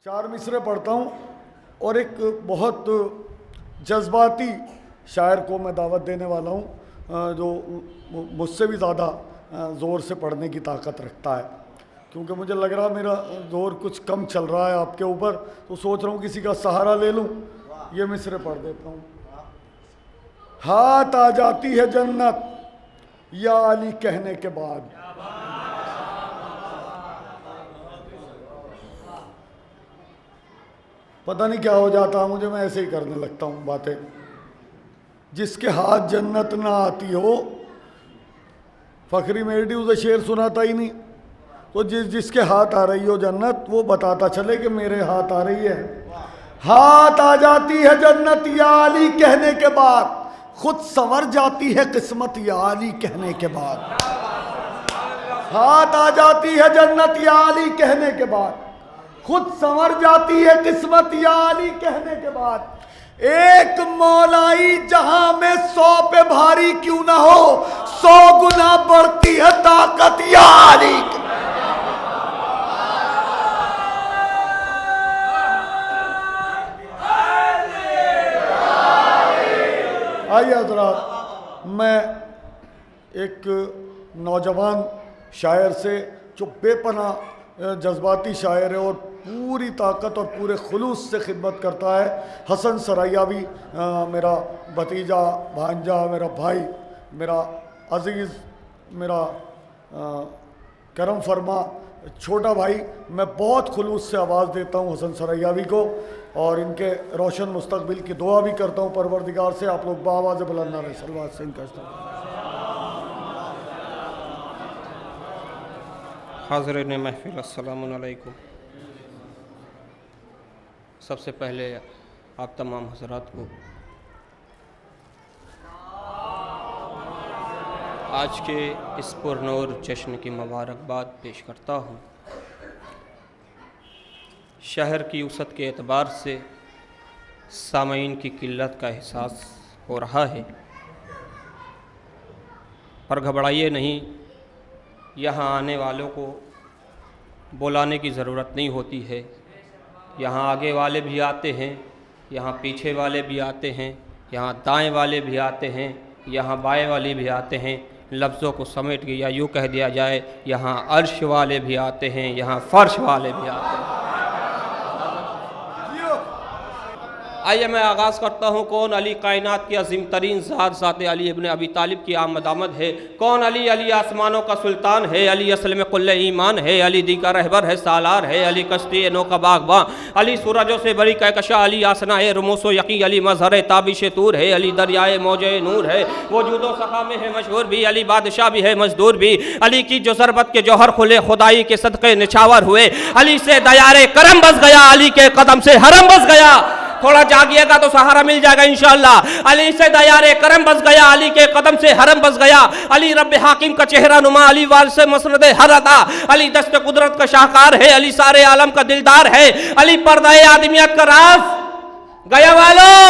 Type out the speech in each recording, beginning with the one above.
चार मिसरे पढ़ता हूँ और एक बहुत जज्बाती शायर को मैं दावत देने वाला हूँ जो मुझसे भी ज़्यादा ज़ोर से पढ़ने की ताकत रखता है, क्योंकि मुझे लग रहा मेरा ज़ोर कुछ कम चल रहा है आपके ऊपर, तो सोच रहा हूँ किसी का सहारा ले लूँ। ये मिसरे पढ़ देता हूँ। हाथ आ जाती है जन्नत या अली कहने के बाद, पता नहीं क्या हो जाता मुझे, मैं ऐसे ही करने लगता हूँ बातें। जिसके हाथ जन्नत ना आती हो, फखरी मेरडी उसे शेर सुनाता ही नहीं, तो जिसके हाथ आ रही हो जन्नत वो बताता चले कि मेरे हाथ आ रही है। हाथ आ जाती है जन्नत या अली कहने के बाद, खुद संवर जाती है किस्मत या अली कहने के बाद। हाथ आ जाती है जन्नत या अली कहने के बाद, खुद संवर जाती है किस्मत या अली कहने के बाद। एक मौलाई जहां में 100 पे भारी क्यों ना हो, 100 गुना बढ़ती है ताकत या अली। आइए हज़रात, मैं एक नौजवान शायर से जो बेपनाह जज्बाती शायर है और पूरी ताकत और पूरे खुलूस से खिदमत करता है, हसन सरैयावी, मेरा भतीजा, भांजा, मेरा भाई, मेरा अजीज़, मेरा करम फरमा छोटा भाई, मैं बहुत खुलूस से आवाज़ देता हूँ हसन सरैयावी को और इनके रोशन मुस्तकबिल की दुआ भी करता हूँ परवरदिगार से। आप लोग बाआवाज़ बुलंद नारे सलवात से इनका हाज़रीन महफ़िल, अस्सलामु अलैकुम। सबसे पहले आप तमाम हज़रात को आज के इस पुरनूर जश्न की मुबारकबाद पेश करता हूँ। शहर की वसअत के एतबार से सामईन की किल्लत का एहसास हो रहा है, पर घबराइए नहीं, यहाँ आने वालों को बुलाने की ज़रूरत नहीं होती है। यहाँ आगे वाले भी आते हैं, यहाँ पीछे वाले भी आते हैं, यहाँ दाएं वाले भी आते हैं, यहाँ बाएं वाले भी आते हैं। लफ्ज़ों को समेट के या यूँ कह दिया जाए, यहाँ अर्श वाले भी आते हैं, यहाँ फ़र्श वाले भी आते हैं। आइए मैं आगाज़ करता हूँ। कौन अली कायनात की अज़ीम तरीन ज़ात ज़ात अली इब्न अबी तालिब की आमद आमद है। कौन अली? अली आसमानों का सुल्तान है, अली असल में कुल्ले ईमान है, अली दी का रहबर है, सालार है, अली कश्ती नो का बागबां, अली सूरजों से बड़ी कहकशा, अली आसना है रमूसो यकी, अली मजहर ताबिश तूर है, अली दरियाए मौजे नूर है, वजूदो सखा में है मशहूर भी, अली बादशाह भी है मजदूर भी, अली की जो ज़रबत के जौहर खुले खुदाई के सदक़े निछावर हुए, अली से दयारे करम बस गया, अली के कदम से हरम बस गया। थोड़ा जागिएगा तो सहारा मिल जाएगा इंशाअल्लाह। अली से दयारे करम बस गया, अली के कदम से हरम बस गया, अली रब्बे हाकिम का चेहरा नुमा, अली वाल से मसनद हर अदा, अली दस्त कुदरत का शाहकार है, अली सारे आलम का दिलदार है, अली पर्दा आदमियत का राज गया वालों,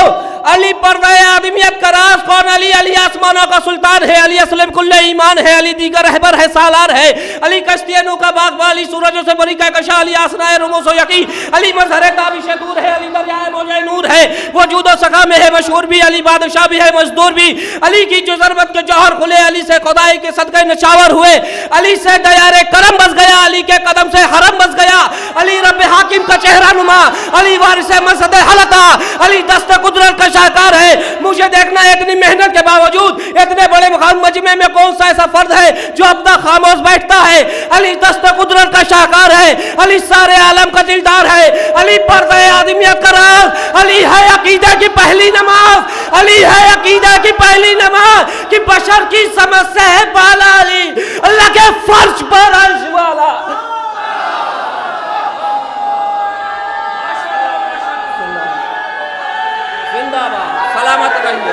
अली पर्दा आदमियत का राज। कौन अली? अली आसमानों का सुल्तान है, अली असलम कुल्ले ईमान है, अली दीगर रहबर है, सालार है, अली कश्तियनों का बागबां, अली सूरजों से बड़ी कहकशा, अली आसनाए रुमूसो यकी, अली मजहर ताबिश तूर है, अली दरियाए मौजे नूर है, वजूदो सखा में है मशहूर भी, अली बादशाह भी है मजदूर भी, अली की जो ज़रबत के जौहर खुले, अली से खुदाई के सदक़े निछावर हुए, अली से दयारे करम बस गया, अली के कदम से हरम बस गया, अली रब्बे हाकिम का चेहरा नुमा, अली वारिस मसद हलता, अली दस्त कुदरत का शाहकार है। मुझे देखना है इतनी मेहनत के बावजूद इतने बड़े मजमे में कौन सा ऐसा फर्द है जो अपना खामोश बैठता है। अली दस्त कुदरत का शाहकार है, अली सारे आलम का दिलदार है, अली पर्दा आदमियत का राज, अली है अकीदा की पहली नमाज, अली है अकीदा की पहली नमाज कि बशर की समस्या है बाला, अली अल्लाह के फर्श पर अर्श वाला। सलामत रहिए।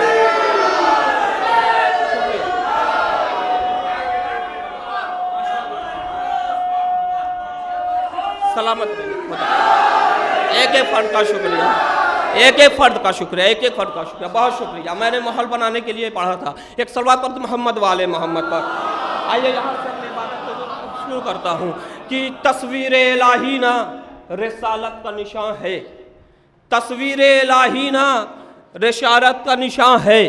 सलामत रहिए। एक एक फर्द का शुक्रिया, एक एक फर्द का शुक्रिया, एक एक फर्द का शुक्रिया, बहुत शुक्रिया। मैंने माहौल बनाने के लिए पढ़ा था एक सलवात पर मोहम्मद वाले मोहम्मद पर। आइए यहाँ से अपनी इबादत को शुरू करता हूँ कि तस्वीर इलाही ना रिसालत का निशान है, तस्वीर इलाहीना रिसालत का निशान है,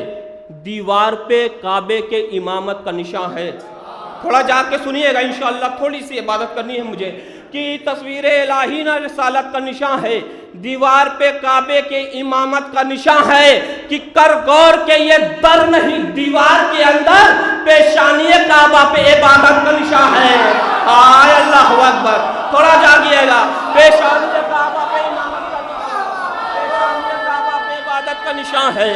दीवार पे काबे के इमामत का निशान है। थोड़ा जाके सुनिएगा इंशाअल्लाह, थोड़ी सी इबादत करनी है मुझे कि तस्वीर इलाहीना रिसालत का निशान है, दीवार पे काबे के इमामत का निशान है कि कर गौर के ये दर नहीं, दीवार के अंदर पेशानी काबा पे इबादत का निशान है। हाय अल्लाहु अकबर, थोड़ा जागिएगा, पेशानी काबा पे इमामत का निशान, पेशानी काबा पे इबादत का निशान है।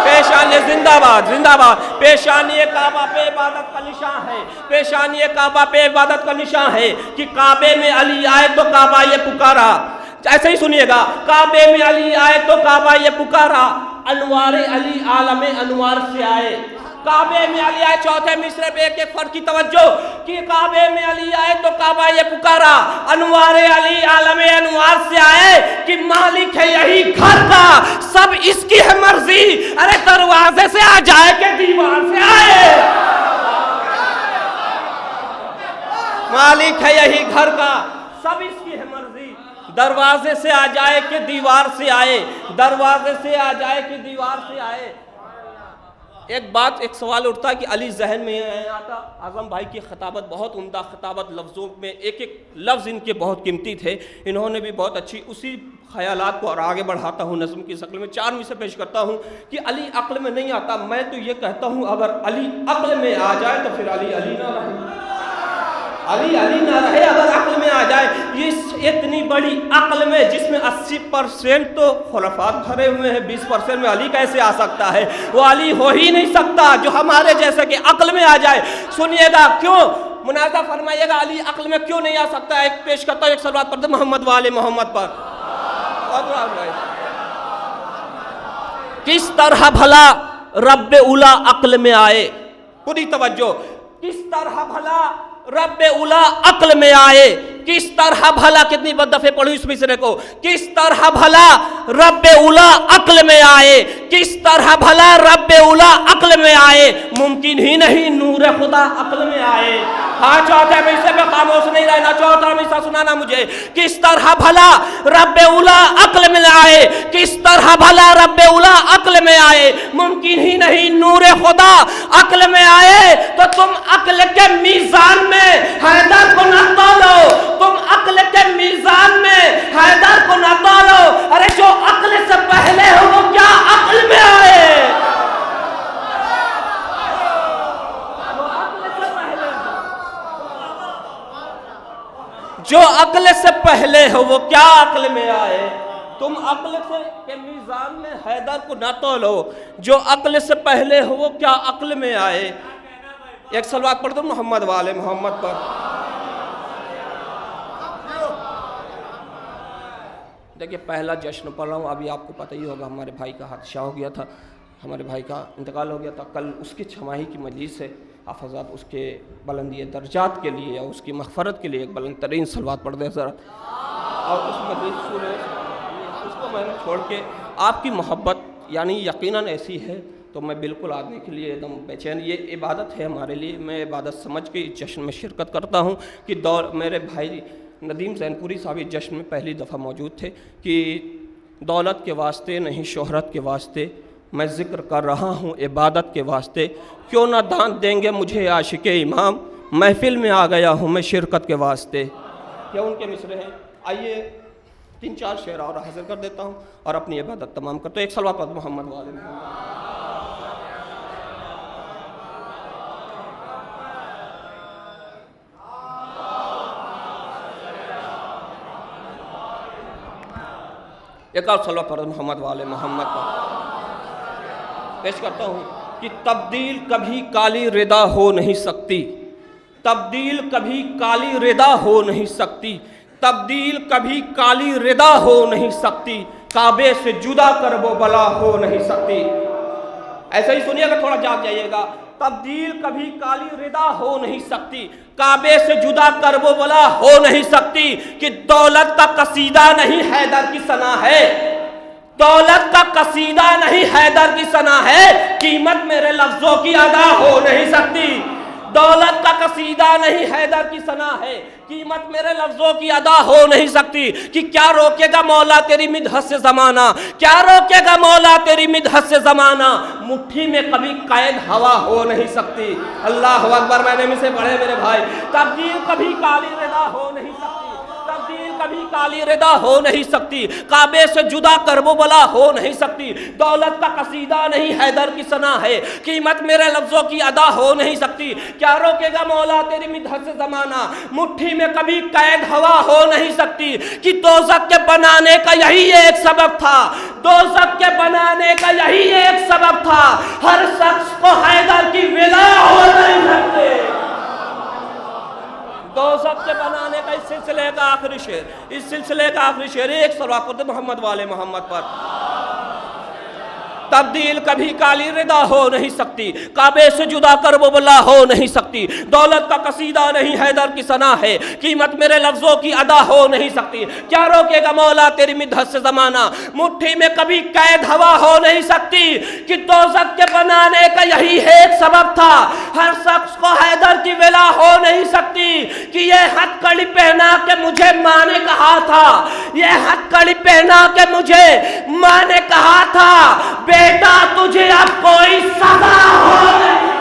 पेशानी जिंदाबाद जिंदाबाद, पेशानी काबा पे इबादत का निशान है, पेशानी काबा पे इबादत का निशान है कि काबे में अली आए तो काबा ये पुकारा। ऐसे ही सुनिएगा, काबे में अली आए तो काबा ये पुकारा, अनवारे अली आलमे अनवार से आए। काबे में अली आए, चौथे मिसरे पे एक एक फर्क की तवज्जो कि काबे में अली आए तो काबा ये पुकारा, अनवारे अली आलमे अनवार से आए कि मालिक है यही घर का, सब इसकी है मर्जी, अरे दरवाजे से आ जाए कि दीवार से आए। मालिक है यही घर का, सब इसकी है मर्जी, दरवाजे से आ जाए कि दीवार से आए, दरवाजे से आ जाए कि दीवार से आए। एक बात, एक सवाल उठता है कि अली जहन में आता, आजम भाई की खताबत बहुत उम्दा खताबत, लफ्ज़ों में एक एक लफ्ज़ इनके बहुत कीमती थे, इन्होंने भी बहुत अच्छी उसी ख्यालात को और आगे बढ़ाता हूँ नज़्म की शक्ल में। 4 मिसरे पेश करता हूँ कि अली अक्ल में नहीं आता, मैं तो ये कहता हूँ अगर अली अक्ल में आ जाए तो फिर अली अली ना रहे, अली अली ना रहे अगर अक्ल में आ जाए। इस इतनी बड़ी अक्ल में जिसमें 80% तो खुलफात भरे हुए हैं, 20% में अली कैसे आ सकता है? वो अली हो ही नहीं सकता जो हमारे जैसे कि अक्ल में आ जाए। सुनिएगा क्यों, मुनाज़ा फरमाइएगा अली अक्ल में क्यों नहीं आ सकता। एक पेश करता हूँ, एक सलवात पढ़ते मोहम्मद वाले मोहम्मद पर। किस तरह भला रब्बे उला अक्ल में आए, पूरी तवज्जो, किस तरह भला रब्बे उला अक्ल में आए, किस तरह भला, कितनी दफे पढ़ी इस मिसरे को, किस तरह भला रब्बे उला अक्ल में आए, किस तरह भला रब्बे उला अक्ल में आए, मुमकिन ही नहीं नूर खुदा अक्ल में आए। हाँ, चौथे मिसरे पे खामोश नहीं रहना, चौथा मिसरा सुनाना मुझे। किस तरह भला रब्बे उला अक्ल में आए, किस तरह भला रब्बे उला अक्ल में आए, मुमकिन ही नहीं नूर खुदा अक्ल में आए। तो तुम अक्ल के मीज़ान में हैदर को न तोलो, तुम अक्ल के मीज़ान में हैदर को न तोलो, अरे जो अक्ल से पहले हो वो क्या अक्ल में आए। जो अक्ल से पहले हो वो क्या अक्ल में आए। तुम अक्ल से के मीज़ान में हैदर को न तोलो, जो अक्ल से पहले हो वो क्या अक्ल में आए। एक सलवात पढ़ दो मोहम्मद वाले मोहम्मद पर। देखिए, पहला जश्न पढ़ रहा हूँ, अभी आपको पता ही होगा हमारे भाई का हादसा हो गया था, हमारे भाई का इंतकाल हो गया था। कल उसकी छमाही की मजलिस है, आप हज़रात उसके बुलंदी दर्जात के लिए या उसकी मग़फ़रत के लिए एक बुलंद तरीन सलवात पढ़ दे ज़रा। और उस मजलिस उसको मैंने छोड़ के, आपकी मोहब्बत यानी यकीनन ऐसी है तो मैं बिल्कुल आगे के लिए एकदम बेचैन, ये इबादत है हमारे लिए, मैं इबादत समझ के इस जश्न में शिरकत करता हूँ कि मेरे भाई नदीम ज़ैनपुरी साहब इस जश्न में पहली दफ़ा मौजूद थे कि दौलत के वास्ते नहीं शोहरत के वास्ते मैं ज़िक्र कर रहा हूँ इबादत के वास्ते, क्यों ना दान देंगे मुझे आशिक़े इमाम, महफ़िल में आ गया हूँ मैं शिरकत के वास्ते। क्या उनके मिसरे हैं, आइए 3-4 शेर और हाजिर कर देता हूँ और अपनी इबादत तमाम करता हूँ। एक सलवात पढ़ मोहम्मद वाले। एक और सलवात पढ़ मोहम्मद वाले मोहम्मद पर। पेश करता हूँ कि तब्दील कभी काली रिदा हो नहीं सकती, तब्दील कभी काली रिदा हो नहीं सकती, तब्दील कभी काली रिदा हो नहीं सकती, काबे से जुदा कर वो बला हो नहीं सकती। ऐसे ही सुनिएगा, थोड़ा जाग जाइएगा। तब्दील कभी काली रिदा हो नहीं सकती, काबे से जुदा कर वो बला हो नहीं सकती। कि दौलत का कसीदा नहीं हैदर की सना है, दौलत का कसीदा नहीं हैदर की सना है, कीमत मेरे लफ्जों की अदा हो नहीं सकती। दौलत का कसीदा नहीं हैदर की सना है, कीमत मेरे लफ्जों की अदा हो नहीं सकती कि क्या रोकेगा मौला तेरी मिदहत से जमाना, क्या रोकेगा मौला तेरी मिदहत से जमाना, मुट्ठी में कभी कैद हवा हो नहीं सकती। अल्लाह अकबर। मैंने में से पढ़े मेरे भाई, तब्दील कभी काली रिदा हो नहीं सकती, तब्दील कभी काली रिदा हो नहीं सकती, काबे से जुदा करबला हो नहीं सकती, दौलत का कसीदा नहीं हैदर की सना है, कीमत मेरे लफ्जों की अदा हो नहीं सकती, क्या रोकेगा मौला तेरी मिदहत से जमाना, मुट्ठी में कभी कैद हवा हो नहीं सकती, कि दोज़ख के बनाने का यही एक सबब था, दोज़ख के बनाने का यही एक सबब था, हर शख्स को हैदर की विला हो नहीं सकती। दोज़ख के बनाने का इस सिलसिले का आखिरी शेर, इस सिलसिले का आखिरी शेर, एक सलावत मोहम्मद वाले मोहम्मद पर। तब्दील कभी काली रिदा हो नहीं सकती, काबे से जुदा करबला हो नहीं सकती, दौलत का कसीदा नहीं हैदर की सना है, कीमत मेरे लफ्जों की अदा हो नहीं सकती, क्या रोकेगा मौला तेरी मिदहत से जमाना, मुट्ठी में कभी कैद हवा हो नहीं सकती, कि दोज़ख के बनाने का यही एक सबब था, हर शख्स को हैदर की विला हो नहीं सकती, कि ये हथकड़ी पहना के मुझे माँ ने कहा था, ये हथकड़ी पहना के मुझे माँ ने कहा था, बेटा तुझे अब कोई सजा हो नहीं।